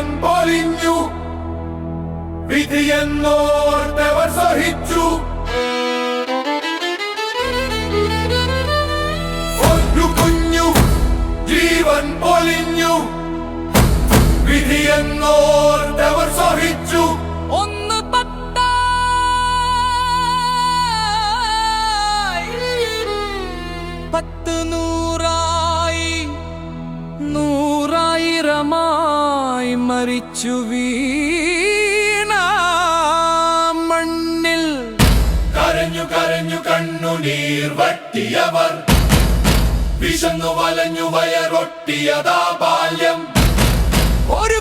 ജീവൻ പൊലിഞ്ഞു. വിധിയെന്നോർത്തവർ സഹിച്ചു. ഒരു കുഞ്ഞു ജീവൻ പൊലിഞ്ഞു. വിധിയെന്നോർത്തവർ സഹിച്ചു. ഒന്ന് പത്ത് നൂറായി നൂറായിരമായി മരിച്ചു വീണ മണ്ണിൽ കരഞ്ഞു കരഞ്ഞു കണ്ണുനീർ വറ്റിയവർ. വിശന്നു വലഞ്ഞു വയറൊട്ടിയതാ ബാല്യം. ഒരു